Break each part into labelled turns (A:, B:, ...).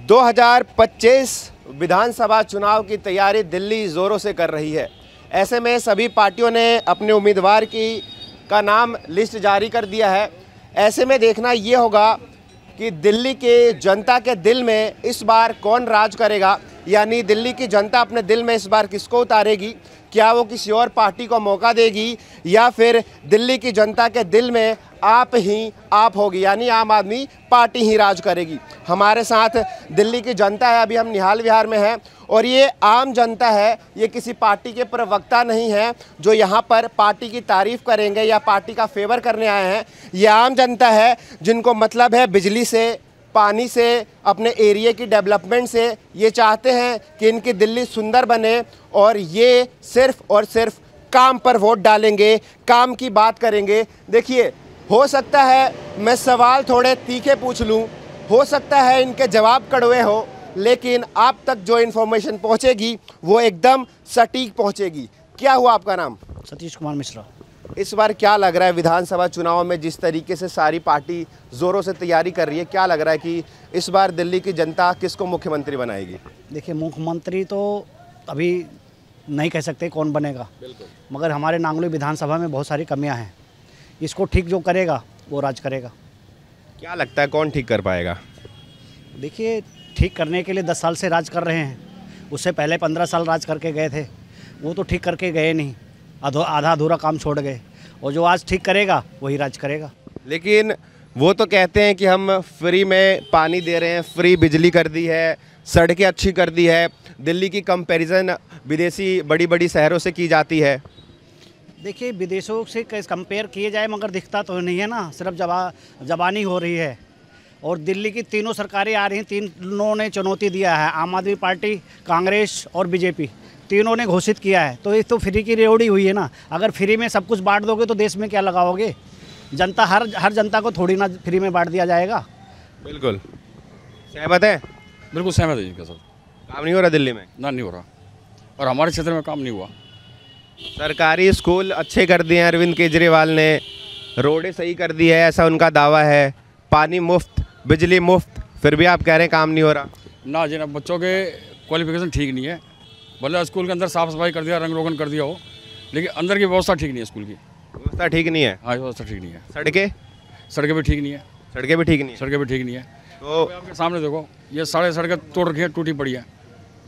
A: 2025 विधानसभा चुनाव की तैयारी दिल्ली ज़ोरों से कर रही है। ऐसे में सभी पार्टियों ने अपने उम्मीदवार का नाम लिस्ट जारी कर दिया है। ऐसे में देखना ये होगा कि दिल्ली के जनता के दिल में इस बार कौन राज करेगा, यानी दिल्ली की जनता अपने दिल में इस बार किसको उतारेगी। क्या वो किसी और पार्टी को मौका देगी या फिर दिल्ली की जनता के दिल में आप ही आप होगी, यानी आम आदमी पार्टी ही राज करेगी। हमारे साथ दिल्ली की जनता है, अभी हम निहाल विहार में हैं और ये आम जनता है, ये किसी पार्टी के प्रवक्ता नहीं है जो यहाँ पर पार्टी की तारीफ़ करेंगे या पार्टी का फेवर करने आए हैं। ये आम जनता है जिनको मतलब है बिजली से, पानी से, अपने एरिया की डेवलपमेंट से। ये चाहते हैं कि इनकी दिल्ली सुंदर बने और ये सिर्फ और सिर्फ काम पर वोट डालेंगे, काम की बात करेंगे। देखिए, हो सकता है मैं सवाल थोड़े तीखे पूछ लूं, हो सकता है इनके जवाब कड़वे हो, लेकिन आप तक जो इन्फॉर्मेशन पहुंचेगी वो एकदम सटीक पहुंचेगी। क्या हुआ आपका नाम?
B: सतीश कुमार मिश्रा।
A: इस बार क्या लग रहा है विधानसभा चुनाव में जिस तरीके से सारी पार्टी ज़ोरों से तैयारी कर रही है, क्या लग रहा है कि इस बार दिल्ली की जनता किसको मुख्यमंत्री बनाएगी?
B: देखिए, मुख्यमंत्री तो अभी नहीं कह सकते कौन बनेगा, मगर हमारे नांगलोई विधानसभा में बहुत सारी कमियां हैं। इसको ठीक जो करेगा वो राज करेगा।
A: क्या लगता है कौन ठीक कर पाएगा?
B: देखिए, ठीक करने के लिए 10 साल से राज कर रहे हैं, उससे पहले 15 साल राज करके गए थे, वो तो ठीक करके गए नहीं, आधा अधूरा काम छोड़ गए। और जो आज ठीक करेगा वही राज करेगा।
A: लेकिन वो तो कहते हैं कि हम फ्री में पानी दे रहे हैं, फ्री बिजली कर दी है, सड़कें अच्छी कर दी है। दिल्ली की कंपैरिजन विदेशी बड़ी बड़ी शहरों से की जाती है।
B: देखिए, विदेशों से कंपेयर किए जाए मगर दिखता तो नहीं है ना, सिर्फ जबानी हो रही है। और दिल्ली की तीनों सरकारें आ रही हैं, तीनों ने चुनौती दिया है, आम आदमी पार्टी, कांग्रेस और बीजेपी, तीनों ने घोषित किया है। तो ये तो फ्री की रेवड़ी हुई है ना। अगर फ्री में सब कुछ बांट दोगे तो देश में क्या लगाओगे? जनता हर जनता को थोड़ी ना फ्री में बांट दिया जाएगा।
A: बिल्कुल सहमत है।
C: बिल्कुल सहमत है जी। सर,
A: काम नहीं हो रहा दिल्ली में?
C: ना, नहीं हो रहा, और हमारे क्षेत्र में काम नहीं हुआ।
A: सरकारी स्कूल अच्छे कर दिए हैं अरविंद केजरीवाल ने, रोडें सही कर दी है, ऐसा उनका दावा है। पानी मुफ्त, बिजली मुफ्त, फिर भी आप कह रहे हैं काम नहीं हो रहा।
C: ना जी, ना, बच्चों के क्वालिफिकेशन ठीक नहीं है। भले स्कूल के अंदर साफ़ सफाई कर दिया, रंग रोगन कर दिया हो, लेकिन अंदर की व्यवस्था ठीक नहीं है। स्कूल की
A: व्यवस्था ठीक नहीं है।
C: हाँ, व्यवस्था ठीक नहीं है।
A: सड़कें भी ठीक नहीं है।
C: सड़कें भी ठीक नहीं है। तो आपके सामने देखो, ये सारे सड़कें तोड़ रखी है, टूटी पड़ी है।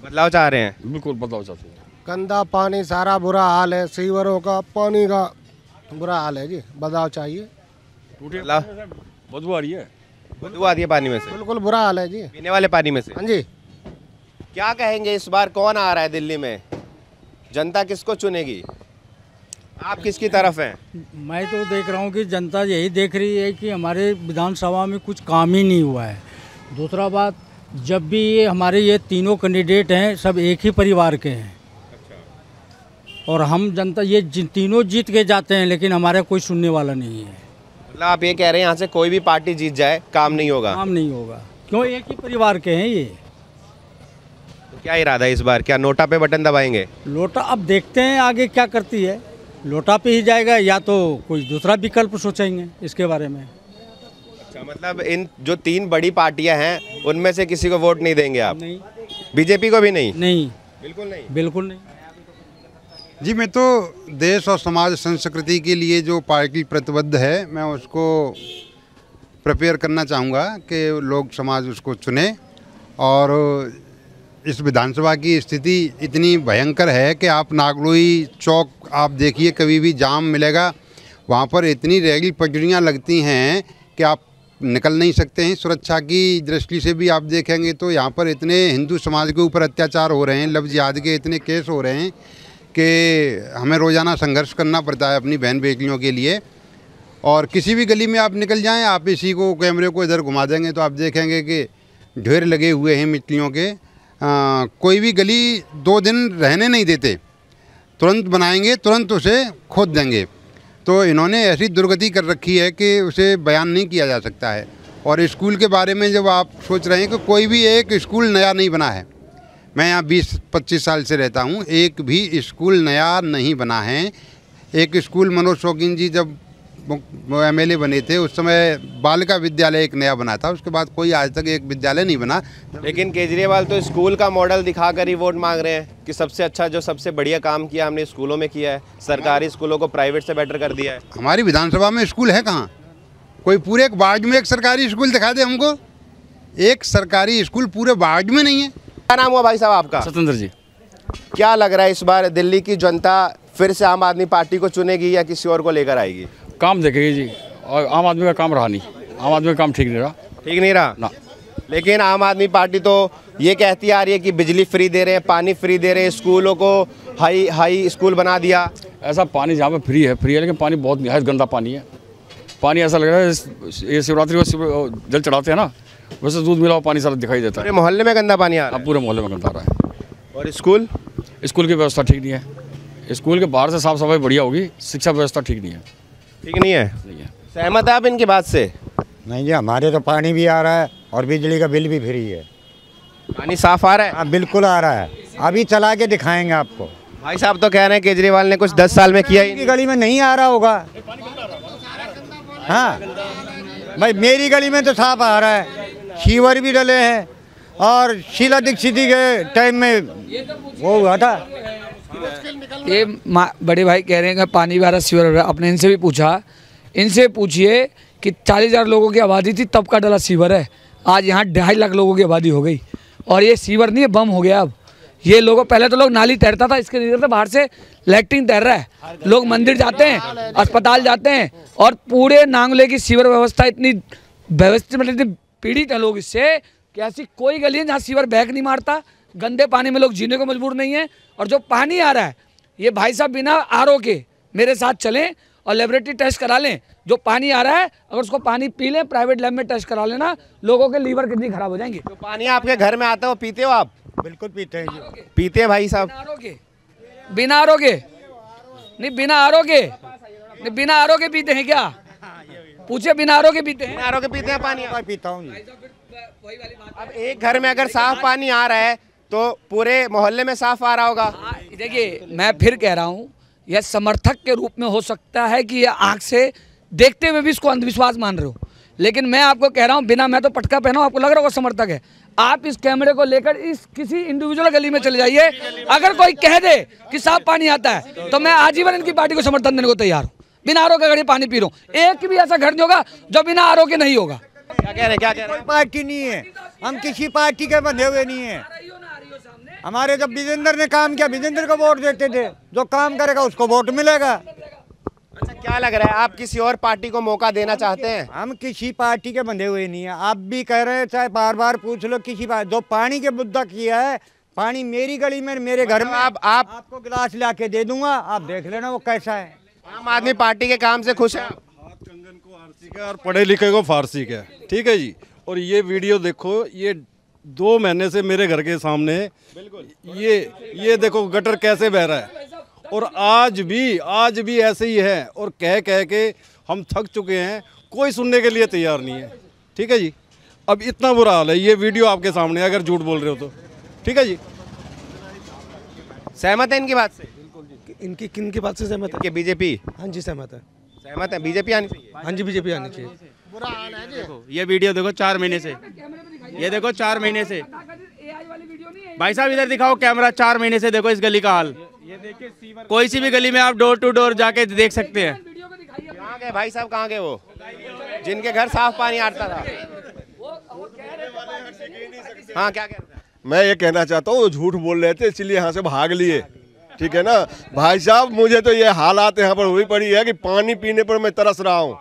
A: बदलाव चाह रहे हैं?
C: बिल्कुल बदलाव चाहते हैं।
D: गंदा पानी, सारा बुरा हाल है, सीवरों का, पानी का बुरा हाल है जी। बदलाव चाहिए।
C: बदबू आ रही है।
A: बदबू आती है पानी में से?
D: बिल्कुल बुरा हाल है जी,
A: पीने वाले पानी में से।
D: हाँ जी।
A: क्या कहेंगे इस बार कौन आ रहा है दिल्ली में? जनता किसको चुनेगी? आप किसकी तरफ हैं?
E: मैं तो देख रहा हूँ कि जनता यही देख रही है कि हमारे विधानसभा में कुछ काम ही नहीं हुआ है। दूसरा बात, जब भी हमारे ये तीनों कैंडिडेट हैं, सब एक ही परिवार के हैं। और हम जनता ये तीनों जीत के जाते हैं, लेकिन हमारा कोई सुनने वाला नहीं है।
A: मतलब आप ये कह रहे हैं यहाँ से कोई भी पार्टी जीत जाए काम नहीं होगा?
E: काम नहीं होगा, क्यों? एक ही परिवार के हैं ये।
A: तो क्या इरादा है इस बार? क्या नोटा पे बटन दबाएंगे?
E: लोटा अब देखते हैं आगे क्या करती है। लोटा पे ही जाएगा या तो कोई दूसरा विकल्प सोचेंगे इसके बारे में।
A: अच्छा, मतलब इन जो 3 बड़ी पार्टियां हैं उनमें से किसी को वोट नहीं देंगे आप?
E: नहीं।
A: बीजेपी को भी नहीं?
E: नहीं,
A: बिल्कुल नहीं।
E: बिल्कुल नहीं
F: जी। मैं तो देश और समाज संस्कृति के लिए जो पार्टी प्रतिबद्ध है, मैं उसको प्रिपेयर करना चाहूँगा कि लोग समाज उसको चुने। और इस विधानसभा की स्थिति इतनी भयंकर है कि आप नागलोई चौक आप देखिए, कभी भी जाम मिलेगा। वहाँ पर इतनी रेल पटरियाँ लगती हैं कि आप निकल नहीं सकते हैं। सुरक्षा की दृष्टि से भी आप देखेंगे तो यहाँ पर इतने हिंदू समाज के ऊपर अत्याचार हो रहे हैं, लव जिहाद के इतने केस हो रहे हैं कि हमें रोज़ाना संघर्ष करना पड़ता है अपनी बहन बेटियों के लिए। और किसी भी गली में आप निकल जाएं, आप इसी को कैमरे को इधर घुमा देंगे तो आप देखेंगे कि ढेर लगे हुए हैं मिट्टियों के। कोई भी गली 2 दिन रहने नहीं देते, तुरंत बनाएंगे, तुरंत उसे खोद देंगे। तो इन्होंने ऐसी दुर्गति कर रखी है कि उसे बयान नहीं किया जा सकता है। और स्कूल के बारे में जब आप सोच रहे हैं कि कोई भी एक स्कूल नया नहीं बना है, मैं यहाँ 20-25 साल से रहता हूँ, एक भी स्कूल नया नहीं बना है। एक स्कूल मनोज शौकीन जी जब MLA बने थे उस समय बालिका विद्यालय एक नया बना था, उसके बाद कोई आज तक एक विद्यालय नहीं बना।
A: लेकिन केजरीवाल तो स्कूल का मॉडल दिखाकर ही वोट मांग रहे हैं कि सबसे अच्छा जो सबसे बढ़िया काम किया हमने स्कूलों में किया है, सरकारी स्कूलों को प्राइवेट से बेटर कर दिया है।
F: हमारी विधानसभा में स्कूल है कहाँ? कोई पूरे एक वार्ड में एक सरकारी स्कूल दिखा दे हमको। एक सरकारी स्कूल पूरे वार्ड में नहीं है।
A: क्या नाम हुआ भाई साहब आपका?
C: सत्येंद्र जी।
A: क्या लग रहा है इस बार दिल्ली की जनता फिर से आम आदमी पार्टी को चुनेगी या किसी और को लेकर आएगी?
C: काम देखेगी जी, और आम आदमी का काम रहा नहीं, आम आदमी का काम ठीक नहीं रहा।
A: ठीक नहीं रहा
C: ना।
A: लेकिन आम आदमी पार्टी तो ये कहती आ रही है कि बिजली फ्री दे रहे हैं, पानी फ्री दे रहे हैं, स्कूलों को हाई स्कूल बना दिया।
C: ऐसा पानी जहाँ पे फ्री है लेकिन पानी बहुत निहायत गंदा पानी है। पानी ऐसा लग रहा है ये शिवरात्रि को जल चढ़ाते हैं ना, वैसे दूध मिला हुआ पानी सारा दिखाई देता है।
A: पूरे मोहल्ले में गंदा पानी आ रहा है।
C: पूरे मोहल्ले में गंदा आ रहा है।
A: और स्कूल
C: की व्यवस्था ठीक नहीं है। स्कूल के बाहर से साफ सफाई बढ़िया होगी, शिक्षा व्यवस्था ठीक नहीं है।
A: ठीक नहीं है। सहमत है आप इनकी बात से?
G: नहीं जी, हमारे तो पानी भी आ रहा है और बिजली का बिल भी फ्री है।
A: पानी साफ आ रहा है?
G: हाँ बिल्कुल आ रहा है, अभी चला के दिखाएंगे आपको।
A: भाई साहब तो कह रहे हैं केजरीवाल ने कुछ 10 साल में किया ही
G: मेरी गली में नहीं आ रहा होगा। हाँ भाई, मेरी गली में तो साफ आ रहा है, सीवर भी डले हैं और शीला दीक्षित के टाइम में वो हुआ था।
H: ये बड़े भाई कह रहे हैं कि पानी भी आ रहा, सीवर हो रहा है। अपने इनसे भी पूछा, इनसे पूछिए कि 40,000 लोगों की आबादी थी तब का डला सीवर है, आज यहाँ 2.5 लाख लोगों की आबादी हो गई और ये सीवर नहीं है, बम हो गया। अब ये लोगों, पहले तो लोग नाली तैरता था, इसके नीचे से बाहर से लैट्रिन तैर रहा है। लोग मंदिर जाते हैं, अस्पताल जाते हैं और पूरे नांगले की सीवर व्यवस्था इतनी व्यवस्थित, मतलब इतनी पीड़ित है लोग इससे कि ऐसी कोई गली है जहाँ सीवर बैक नहीं मारता। गंदे पानी में लोग जीने को मजबूर नहीं है। और जो पानी आ रहा है, ये भाई साहब बिना आरओ के मेरे साथ चलें और लेबोरेटरी टेस्ट करा लें। जो पानी आ रहा है, अगर उसको पानी पी लें, प्राइवेट लैब में टेस्ट करा लेना, लोगों के लीवर कितनी खराब हो जाएंगे।
A: तो पानी आपके घर में आता है, वो पीते हो आप?
G: बिल्कुल पीते हैं जी।
A: पीते हैं भाई साहब?
H: बिना आरओ के नहीं, बिना आरओ के नहीं, बिना आरओ के पीते हैं क्या? पूछे, बिना आरओ के पीते हैं?
A: आरओ के पीते हैं पानी?
G: पीता हूँ जी।
A: अब एक घर में अगर साफ पानी आ रहा है तो पूरे मोहल्ले में साफ आ रहा होगा।
H: देखिए, मैं फिर कह रहा हूँ, यह समर्थक के रूप में हो सकता है कि यह आँख से देखते हुए भी इसको अंधविश्वास मान रहे हो, लेकिन मैं आपको कह रहा हूँ, बिना, मैं तो पटका पहना हूँ, आपको लग रहा होगा समर्थक है। आप इस कैमरे को लेकर इस किसी इंडिविजुअल गली में चले जाइए, अगर कोई कह दे कि साफ पानी आता है तो मैं आजीवन इनकी पार्टी को समर्थन देने को तैयार हूँ। बिना आरओ के अगर ये पानी पी रहा हूँ, एक भी ऐसा घर नहीं होगा जो बिना आरओ के नहीं होगा।
A: क्या कह रहे हैं? क्या कह रहे हैं?
G: कोई पार्टी नहीं है, हम किसी पार्टी के बंधे हुए नहीं है। हमारे जब विजेंद्र ने काम किया, विजेंद्र को वोट देते थे, जो काम करेगा उसको वोट मिलेगा।
A: अच्छा, क्या लग रहा है, आप किसी और पार्टी को मौका देना चाहते हैं?
G: हम किसी पार्टी के बंधे हुए नहीं है। आप भी कह रहे हैं, चाहे बार बार पूछ लो, किसी बात जो पानी के मुद्दा किया है, पानी मेरी गली में, मेरे घर में, आपको गिलास ला के दे दूंगा, आप देख लेना वो कैसा है।
A: आम आदमी पार्टी के काम से खुश है?
I: कंगन को आरसी का और पढ़े लिखे को फारसी का, ठीक है जी। और ये वीडियो देखो, ये 2 महीने से मेरे घर के सामने ये देखो गटर कैसे बह रहा है, और आज भी ऐसे ही है। और कह के हम थक चुके हैं, कोई सुनने के लिए तैयार नहीं है, ठीक है जी। अब इतना बुरा हाल है, ये वीडियो आपके सामने, अगर झूठ बोल रहे हो तो, ठीक है जी।
A: सहमत है इनकी बात से?
J: इनकी किन की बात से सहमत है?
A: कि बीजेपी?
J: हाँ जी सहमत है।
A: सहमत है, बीजेपी आनी चाहिए?
J: हाँ जी, बीजेपी आनी चाहिए।
A: बुरा हाल है जी।
K: देखो ये वीडियो देखो 4 महीने से, ये देखो 4 महीने से। भाई साहब इधर दिखाओ कैमरा, 4 महीने से देखो इस गली का हाल। कोई सी भी गली में आप डोर टू डोर जाके देख सकते हैं।
A: कहाँ गए भाई साहब, कहाँ गए वो जिनके घर साफ पानी आता था? हाँ, क्या कहते हैं?
L: मैं ये कहना चाहता हूँ, झूठ बोल रहे थे इसलिए यहाँ से भाग लिए, ठीक है ना भाई साहब। मुझे तो ये हालात यहाँ पर हुई पड़ी है कि पानी पीने पर मैं तरस रहा हूँ,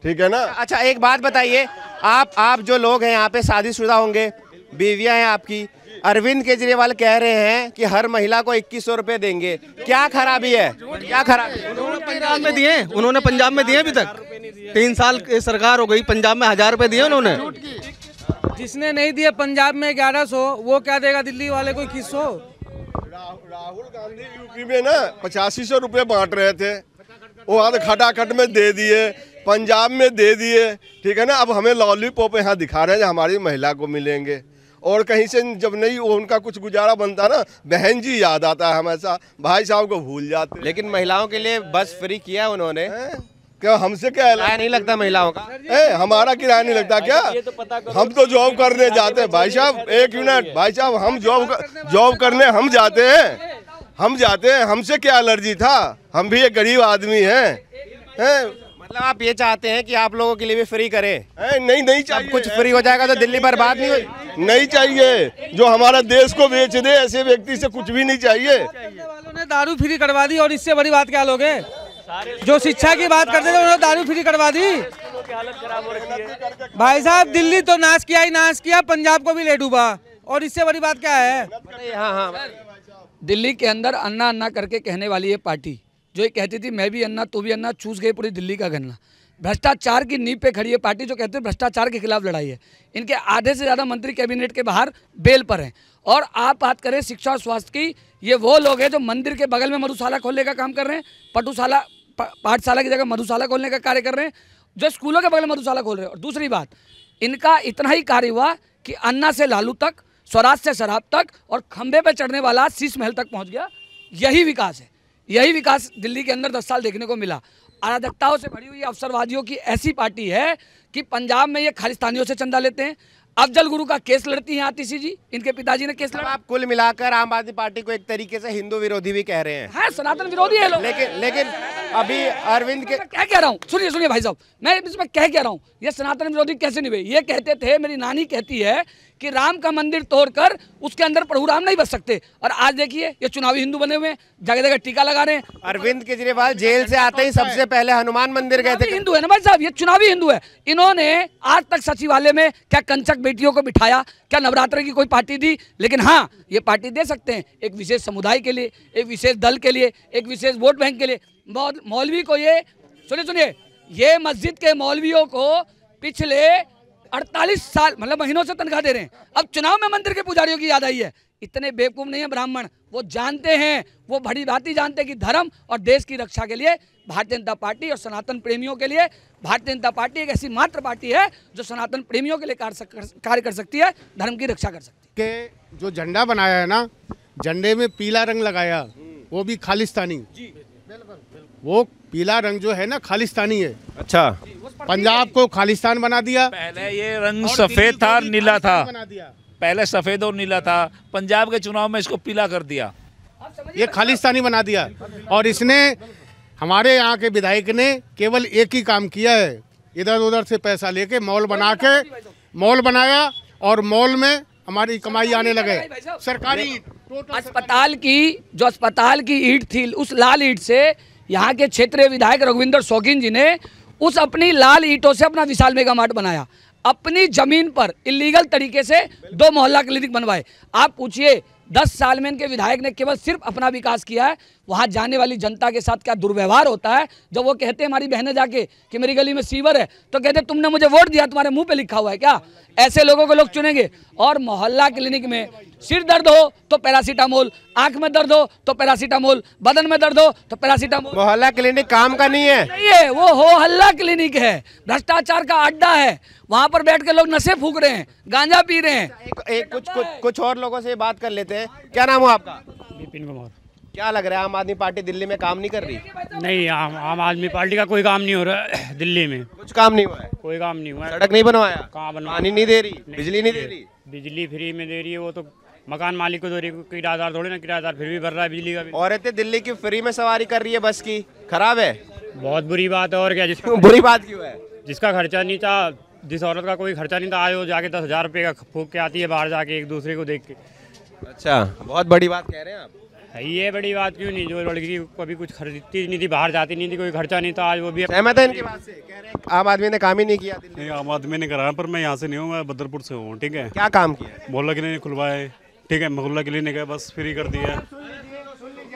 L: ठीक है ना।
A: अच्छा, एक बात बताइए, आप जो लोग हैं यहाँ पे शादीशुदा होंगे, बीवियां हैं आपकी। अरविंद केजरीवाल कह रहे हैं कि हर महिला को 2100 रुपए देंगे, क्या खराबी है? क्या खराबी?
J: उन्होंने पंजाब में दिए, उन्होंने पंजाब में दिए, अभी तक 3 साल की सरकार हो गई, पंजाब में 1000 रुपए दिए उन्होंने।
E: जिसने नहीं दिए पंजाब में 1100, वो क्या देगा दिल्ली वाले को 2100?
L: राहुल गांधी यूपी में ना 8500 रुपए बांट रहे थे, वहाँ तो खटाखट में दे दिए, पंजाब में दे दिए, ठीक है ना। अब हमें लॉलीपॉप यहाँ दिखा रहे हैं जो हमारी महिला को मिलेंगे, और कहीं से जब नहीं उनका कुछ गुजारा बनता ना, बहन जी याद आता है हमेशा, भाई साहब को भूल जाते।
A: लेकिन महिलाओं के लिए बस फ्री किया उन्होंने।
L: क्या हमसे क्या
A: किराया नहीं लगता महिलाओं का?
L: हमारा किराया नहीं लगता क्या? हम तो जॉब करने जाते हैं भाई साहब। एक मिनट भाई साहब, हम जॉब करने हम जाते हैं, हमसे क्या एलर्जी था? हम भी एक गरीब आदमी हैं।
A: मतलब आप ये चाहते हैं कि आप लोगों के लिए भी फ्री करें?
L: नहीं चाहिए।
A: कुछ फ्री हो जाएगा तो दिल्ली बर्बाद नहीं होगी?
L: नहीं चाहिए। जो हमारा देश को बेच दे ऐसे व्यक्ति से कुछ भी नहीं चाहिए।
J: वालों ने दारू फ्री करवा दी और इससे बड़ी बात क्या लोगे? जो शिक्षा की बात करते थे उन्होंने दारू फ्री करवा दी। भाई साहब दिल्ली तो नाश किया ही नाश किया, पंजाब को भी ले डूबा, और इससे बड़ी बात क्या है?
A: हाँ।
H: दिल्ली के अंदर अन्ना अन्ना करके कहने वाली ये पार्टी जो ये कहती थी मैं भी अन्ना तू भी अन्ना, चूस गई पूरी दिल्ली का गन्ना। भ्रष्टाचार की नींव पे खड़ी है पार्टी जो कहते हैं भ्रष्टाचार के खिलाफ लड़ाई है। इनके आधे से ज़्यादा मंत्री कैबिनेट के बाहर बेल पर हैं। और आप बात करें शिक्षा और स्वास्थ्य की, ये वो लोग हैं जो मंदिर के बगल में मधुशाला खोलने का काम कर रहे हैं, पाठशाला की जगह मधुशाला खोलने का कार्य कर रहे हैं, जो स्कूलों के बगल में मधुशाला खोल रहे हैं। और दूसरी बात, इनका इतना ही कार्य हुआ कि अन्ना से लालू तक, स्वराज से शराब तक, और खंबे पे चढ़ने वाला शीश महल तक पहुंच गया। यही विकास है। यही विकास दिल्ली के अंदर 10 साल देखने को मिला। अराजकताओं से भरी हुई अवसरवादियों की ऐसी पार्टी है कि पंजाब में ये खालिस्तानियों से चंदा लेते हैं। अफजल गुरु का केस लड़ती हैं आतिशी जी, इनके पिताजी ने केस लड़ा।
A: आप कुल मिलाकर आम आदमी पार्टी को एक तरीके से हिंदू विरोधी भी कह रहे हैं।
H: हाँ, सनातन विरोधी है लोग।
A: लेकिन अभी अरविंद के
H: क्या कह रहा हूँ, सुनिए भाई साहब, मैं इसमें क्या कह रहा हूँ, ये सनातन विरोधी कैसे निभे? ये कहते थे, मेरी नानी कहती है कि राम का मंदिर तोड़कर उसके अंदर प्रभु राम नहीं बस सकते, और आज देखिए ये चुनावी हिंदू बने हुए हैं, जगह जगह टीका लगा रहे हैं।
A: अरविंद केजरीवाल जेल से आते ही सबसे पहले हनुमान मंदिर गए थे।
H: हिंदू है ना भाई साहब, ये चुनावी हिंदू है। इन्होंने आज तक सचिवालय में क्या कंचक बेटियों को बिठाया, क्या नवरात्र की कोई पार्टी दी? लेकिन हाँ, ये पार्टी दे सकते हैं एक विशेष समुदाय के लिए, एक विशेष दल के लिए, एक विशेष वोट बैंक के लिए। मौलवी को ये सुनिए, ये मस्जिद के मौलवियों को पिछले 48 साल मतलब महीनों से तनख्वाह दे रहे हैं। अब चुनाव में मंदिर के पुजारियों की याद आई है। इतने बेवकूफ़ नहीं है ब्राह्मण, वो जानते हैं, वो भली भांति जानते हैं कि धर्म और देश की रक्षा के लिए भारतीय जनता पार्टी और सनातन प्रेमियों के लिए भारतीय जनता पार्टी एक ऐसी मात्र पार्टी है जो सनातन प्रेमियों के लिए कार्य कर सकती है, धर्म की रक्षा कर सकती है।
D: के जो झंडा बनाया है ना, झंडे में पीला रंग लगाया, वो भी खालिस्तानी। वो पीला रंग जो है ना खालिस्तानी है।
A: अच्छा,
D: पंजाब को खालिस्तान बना दिया।
M: पहले ये रंग सफेद था और नीला था, पहले सफेद और नीला था, पंजाब के चुनाव में इसको पीला कर दिया,
D: ये खालिस्तानी बना दिया। और इसने हमारे यहाँ के विधायक ने केवल एक ही काम किया है, इधर उधर से पैसा लेके मॉल बनाया, और मॉल में हमारी कमाई आने लगे। सरकारी
H: अस्पताल की ईंट थी, उस लाल ईंट से यहाँ के क्षेत्रीय विधायक रघुविंदर शौकीन जी ने उस अपनी लाल ईंटों से अपना विशाल मेगा मार्ट बनाया। अपनी जमीन पर इलीगल तरीके से 2 मोहल्ला क्लिनिक बनवाए। आप पूछिए 10 साल में इनके विधायक ने केवल सिर्फ अपना विकास किया है। वहाँ जाने वाली जनता के साथ क्या दुर्व्यवहार होता है। जब वो कहते हैं हमारी बहनें जाके कि मेरी गली में सीवर है, तो कहते तुमने मुझे वोट दिया, तुम्हारे मुंह पे लिखा हुआ है क्या? ऐसे लोगों को लोग चुनेंगे। और मोहल्ला क्लिनिक में सिर दर्द हो तो पैरासीटामोल, आंख में दर्द हो तो पैरासीटामोल, बदन में दर्द हो तो पैरासीटामोल।
A: मोहल्ला क्लिनिक काम का नहीं
H: है, वो हो हल्ला क्लिनिक है, भ्रष्टाचार का अड्डा है। वहाँ पर बैठ के लोग नशे फूक रहे हैं, गांजा पी रहे हैं।
A: कुछ और लोगों से बात कर लेते हैं। क्या नाम हो आपका?
N: विपिन कुमार।
A: क्या लग रहा है, आम आदमी पार्टी दिल्ली में काम नहीं कर रही?
N: नहीं, आम आदमी पार्टी का कोई काम नहीं हो रहा है दिल्ली में।
A: कुछ काम नहीं हुआ है?
N: कोई काम नहीं हुआ है।
A: सड़क नहीं बनवाया?
N: कहाँ बनवा?
A: पानी नहीं दे रही, बिजली नहीं दे रही?
N: बिजली फ्री में दे रही है, वो तो मकान मालिक को दे रही है, किराएदार थोड़े ना, किराएदार फिर भी भर रहा है बिजली का भी।
A: औरतें दिल्ली की फ्री में सवारी कर रही है बस की, खराब है?
N: बहुत बुरी बात है। और क्या?
A: बुरी बात क्यों है?
N: जिसका खर्चा नहीं था, जिस औरत का कोई खर्चा नहीं था, आज वो जाके 10,000 रुपये का फूक के आती है बाहर जाके एक दूसरे को देख के।
A: अच्छा, बहुत बड़ी बात कह रहे हैं आप।
N: ये बड़ी बात क्यों नहीं? जो लड़की कभी कुछ खरीदती नहीं थी, बाहर जाती नहीं थी, कोई खर्चा नहीं था, आज वो भी
A: सहमत है इनकी बात से? कह रहे हैं आम आदमी ने काम ही नहीं किया।
O: नहीं, आम आदमी ने कराया, पर मैं यहाँ से नहीं हूँ, मैं बदरपुर से हूँ। ठीक है,
A: क्या काम किया?
O: मोहल्ला क्लिनिक खुलवाए। ठीक है, मोहल्ला क्लिनिक है, बस फ्री कर दिया है।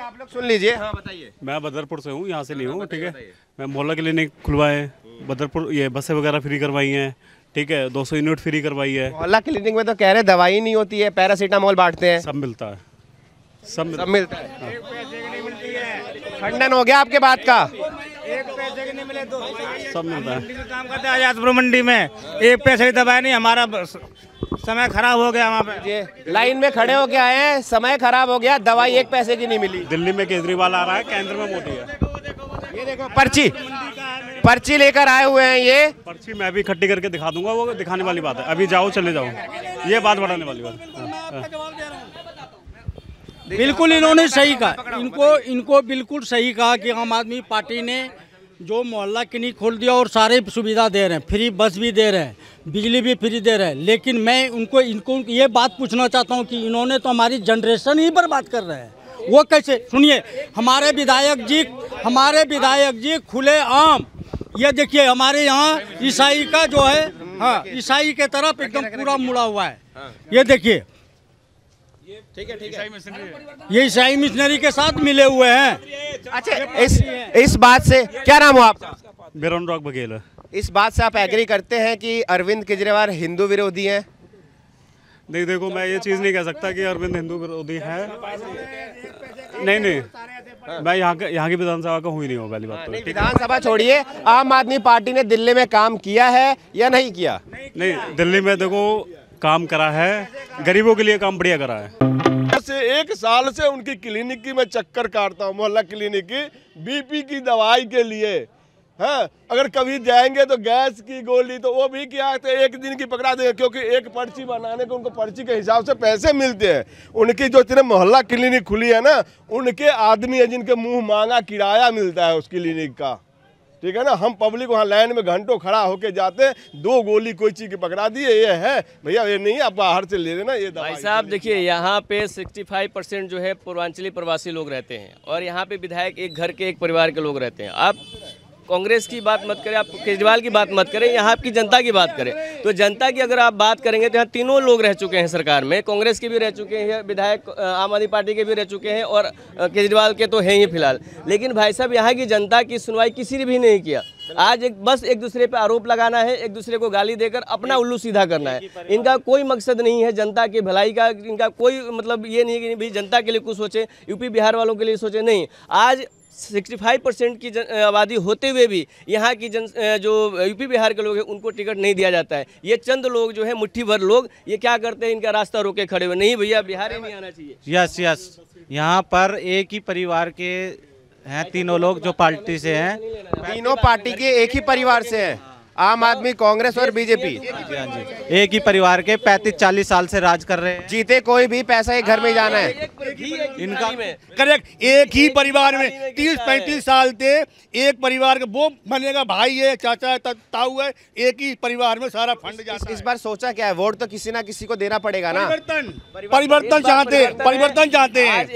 A: आप लोग सुन लीजिए। हाँ बताइए।
O: मैं बदरपुर से हूँ, यहाँ से नहीं हूँ। ठीक है, मैं मोहल्ला क्लिनिक खुलवाए, बदरपुर ये बसें वगैरह फ्री करवाई हैं। ठीक है, 200 यूनिट फ्री करवाई है।
A: मोहल्ला क्लिनिक में तो कह रहे दवाई नहीं होती है, पैरासीटामोल बांटते हैं।
O: सब मिलता है,
A: सब मिलता है। खंडन हो गया आपके बात का?
G: एक पैसे के नहीं मिले तो
O: सब मिलता है।
G: काम करते हैं आजादपुर मंडी में, एक पैसे की दवाई नहीं। हमारा समय खराब हो गया, वहाँ पे
A: लाइन में खड़े हो गया है, समय खराब हो गया, दवाई 1 पैसे की नहीं मिली।
O: दिल्ली में केजरीवाल आ रहा है, केंद्र में मोदी है।
A: ये देखो पर्ची, पर्ची लेकर आए हुए हैं ये।
O: पर्ची मैं भी इकट्ठी करके दिखा दूंगा, वो दिखाने वाली बात है। अभी जाओ चले जाओ, ये बात बढ़ाने वाली बात।
E: बिल्कुल इन्होंने सही कहा, इनको बिल्कुल सही कहा कि आम आदमी पार्टी ने जो मोहल्ला क्लिनिक खोल दिया और सारे सुविधा दे रहे हैं, फ्री बस भी दे रहे हैं, बिजली भी फ्री दे रहे हैं। लेकिन मैं इनको ये बात पूछना चाहता हूं कि इन्होंने तो हमारी जनरेशन ही बर्बाद कर रहे हैं। वो कैसे? सुनिए, हमारे विधायक जी खुले आम, ये देखिए हमारे यहाँ ईसाई का जो है, हाँ, ईसाई के तरफ एकदम पूरा मुड़ा हुआ है। ये देखिए,
A: ठीक है,
E: ये ईसाई मिशनरी के साथ मिले हुए हैं।
A: अच्छा, इस बात से, क्या नाम हो आपका?
O: बिरन रॉक बघेल।
A: इस बात से आप एग्री करते हैं कि अरविंद केजरीवाल हिंदू विरोधी हैं?
O: नहीं, देखो मैं ये चीज़ नहीं कह सकता कि अरविंद हिंदू विरोधी है। नहीं, मैं यहाँ की विधानसभा का हुई नहीं हो, पहली बात तो।
A: विधानसभा छोड़िए, आम आदमी पार्टी ने दिल्ली में काम किया है या नहीं किया?
O: नहीं, दिल्ली में देखो काम करा है, गरीबों के लिए काम बढ़िया करा है।
L: से 1 साल से उनकी क्लिनिक की मैं चक्कर काटता हूँ, मोहल्ला क्लिनिक की, बीपी की दवाई के लिए। हाँ, अगर कभी जाएंगे तो गैस की गोली तो वो भी क्या तो 1 दिन की पकड़ा देंगे, क्योंकि एक पर्ची बनाने को उनको पर्ची के हिसाब से पैसे मिलते हैं। उनकी जो इतने मोहल्ला क्लिनिक खुली है ना, उनके आदमी है जिनके मुंह मांगा किराया मिलता है उस क्लिनिक का, ठीक है ना। हम पब्लिक वहाँ लाइन में घंटों खड़ा होके जाते, 2 गोली कोई चीज़ की पकड़ा दी है, ये है भैया, ये नहीं आप बाहर से ले लेना ये दवाई।
P: भाई साहब देखिए, यहाँ पे 65% जो है पूर्वांचली प्रवासी लोग रहते हैं और यहाँ पे विधायक एक घर के एक परिवार के लोग रहते हैं। आप कांग्रेस की बात मत करें, आप केजरीवाल की बात मत करें, यहाँ आपकी जनता की बात करें। तो जनता की अगर आप बात करेंगे तो यहाँ तीनों लोग रह चुके हैं सरकार में, कांग्रेस के भी रह चुके हैं विधायक, आम आदमी पार्टी के भी रह चुके हैं और केजरीवाल के तो हैं ही फिलहाल। लेकिन भाई साहब, यहाँ की जनता की सुनवाई किसी ने भी नहीं किया। आज बस एक दूसरे पे आरोप लगाना है, एक दूसरे को गाली देकर अपना उल्लू सीधा करना है। इनका कोई मकसद नहीं है जनता की भलाई का, इनका कोई मतलब ये नहीं है कि भी जनता के लिए कुछ सोचे, यूपी बिहार वालों के लिए सोचे, नहीं। आज 65% की आबादी होते हुए भी यहाँ की जो यूपी बिहार के लोग हैं उनको टिकट नहीं दिया जाता है। ये चंद लोग जो है, मुट्ठी भर लोग, ये क्या करते हैं, इनका रास्ता रोके खड़े हुए, नहीं भैया बिहार ही नहीं आना चाहिए।
Q: यस, यहाँ पर एक ही परिवार के हैं तीनों लोग जो पार्टी से हैं,
A: तीनों पार्टी के एक ही परिवार से हैं, आम आदमी, कांग्रेस और बीजेपी।
Q: एक ही परिवार के 35-40 साल से राज कर रहे हैं।
A: जीते कोई भी, पैसा एक घर में जाना है
Q: इनका।
R: करेक्ट, एक ही परिवार में 30-35 साल से एक परिवार का वो बनेगा, भाई है, चाचा है, ताऊ है, एक ही परिवार में सारा फंड जाता है।
A: इस बार सोचा क्या है? वोट तो किसी ना किसी को देना पड़ेगा ना।
R: परिवर्तन चाहते हैं, परिवर्तन चाहते हैं।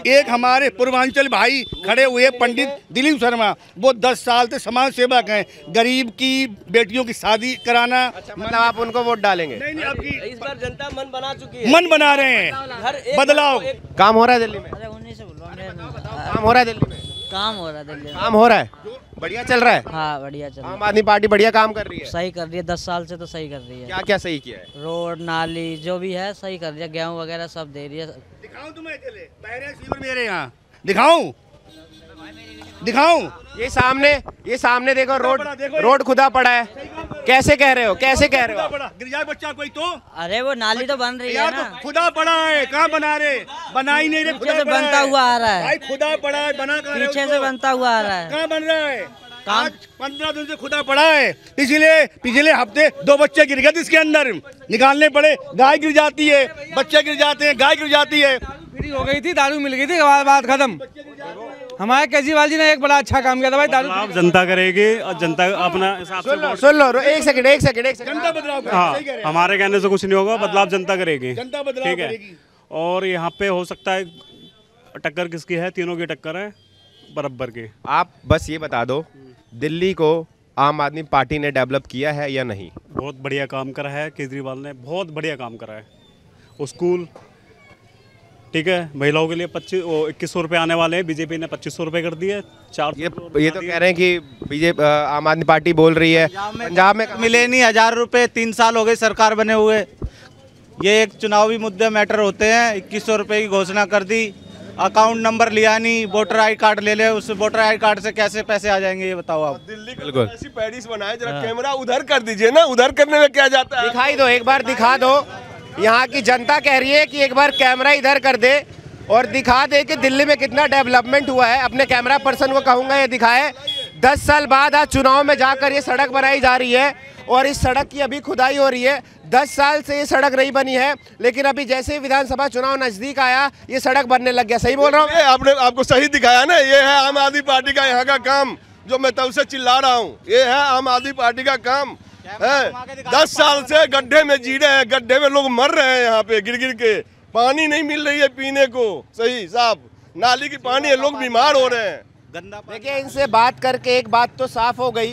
R: एक हमारे पूर्वांचल भाई खड़े हुए पंडित दिलीप शर्मा, वो 10 साल से समाज सेवक हैं, गरीब की बेटियों की शादी कराना।
A: अच्छा, मतलब आप उनको वोट डालेंगे?
P: नहीं, इस बार जनता मन बना चुकी है,
R: मन बना रहे हैं, बदलाव।
A: काम हो रहा है दिल्ली में? काम हो रहा है दिल्ली में?
S: काम हो रहा है दिल्ली में,
A: काम हो रहा है, बढ़िया चल रहा है।
S: हाँ बढ़िया चल रहा है।
A: आम आदमी पार्टी बढ़िया काम कर रही है,
S: सही कर रही है, 10 साल से तो सही कर रही है।
A: क्या क्या सही किया है?
S: रोड नाली जो भी है सही कर रही है, गेहूँ वगैरह सब दे रही है।
R: दिखाऊं तुम्हें, चले बहरे सीवर मेरे यहाँ दिखाऊं।
A: ये सामने देखो, रोड खुदा पड़ा है। कैसे कह रहे हो?
R: गिर जाए बच्चा कोई तो?
S: अरे वो नाली तो बन रही है ना।
R: तो खुदा पड़ा है, कहाँ बना रहे? बना ही नहीं रहे,
S: पीछे से बनता हुआ आ रहा है
R: भाई, खुदा पड़ा है, बना
S: पीछे से बनता हुआ आ रहा है।
R: कहाँ बन रहा है? आज 15 दिन से खुदा पड़ा है। पिछले हफ्ते 2 बच्चे गिर गए थे इसके अंदर, निकालने पड़े, गाय गिर जाती है, बच्चे गिर जाते हैं, गाय गिर जाती है।
J: फ्री हो गई थी, दारू मिल गई थी, बात खत्म। हमारे केजरीवाल जी ने एक बड़ा अच्छा काम किया था भाई, दारू
O: आप जनता करेगी और जनता अपना हिसाब से।
A: सुन लो, एक सेकंड।
R: जनता बदलाव,
O: हाँ, हमारे कहने से कुछ नहीं होगा, बदलाव जनता करेगी,
R: जनता बदलाव
O: ठीक है।
R: करेगी।
O: और यहाँ पे हो सकता है टक्कर किसकी है? तीनों की टक्कर है बराबर की।
A: आप बस ये बता दो, दिल्ली को आम आदमी पार्टी ने डेवलप किया है या नहीं?
O: बहुत बढ़िया काम करा है केजरीवाल ने, बहुत बढ़िया काम करा है। स्कूल, ठीक है, महिलाओं के लिए 2100 रुपये आने वाले हैं, बीजेपी ने 2500 रुपये कर दिए। 4
A: ये तो कह रहे हैं कि बीजेपी, आम आदमी पार्टी बोल रही है पंजाब में
Q: मिले नहीं 1000 रुपये, 3 साल हो गए सरकार बने हुए। ये एक चुनावी मुद्दे मैटर होते हैं। 2100 रुपये की घोषणा कर दी, अकाउंट नंबर लिया नहीं, वोटर आई कार्ड ले ले, उस वोटर आई कार्ड से कैसे पैसे आ जाएंगे ये बताओ आप।
L: दिल्ली को ऐसी पेरिस बनाए, जरा कैमरा उधर कर दीजिए ना, उधर करने में क्या जाता है?
A: दिखाई दो, एक बार दिखा दो। यहाँ की जनता कह रही है कि एक बार कैमरा इधर कर दे और दिखा दे कि दिल्ली में कितना डेवलपमेंट हुआ है। अपने कैमरा पर्सन को कहूँगा ये दिखाए 10 साल बाद आज चुनाव में जाकर ये सड़क बनाई जा रही है और इस सड़क की अभी खुदाई हो रही है। 10 साल से ये सड़क नहीं बनी है, लेकिन अभी जैसे ही विधानसभा चुनाव नजदीक आया ये सड़क बनने लग गया। सही बोल रहा हूँ?
L: आपने आपको सही दिखाया ना, ये है आम आदमी पार्टी का यहाँ का काम, जो मैं तब से चिल्ला रहा हूँ। ये है आम आदमी पार्टी का काम है। 10 साल से गड्ढे में जी रहे हैं, गड्ढे में लोग मर रहे हैं, यहाँ पे गिर गिर के पानी नहीं मिल रही है पीने को सही साफ, नाली की पानी है, लोग बीमार हो रहे हैं।
A: देखिए, इनसे बात करके एक बात तो साफ हो गई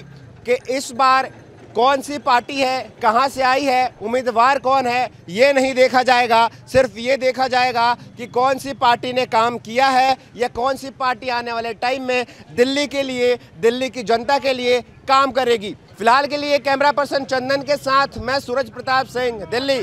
A: कि इस बार कौन सी पार्टी है, कहां से आई है, उम्मीदवार कौन है, ये नहीं देखा जाएगा। सिर्फ ये देखा जाएगा कि कौन सी पार्टी ने काम किया है या कौन सी पार्टी आने वाले टाइम में दिल्ली के लिए, दिल्ली की जनता के लिए काम करेगी। फिलहाल के लिए कैमरा पर्सन चंदन के साथ मैं सूरज प्रताप सिंह, दिल्ली।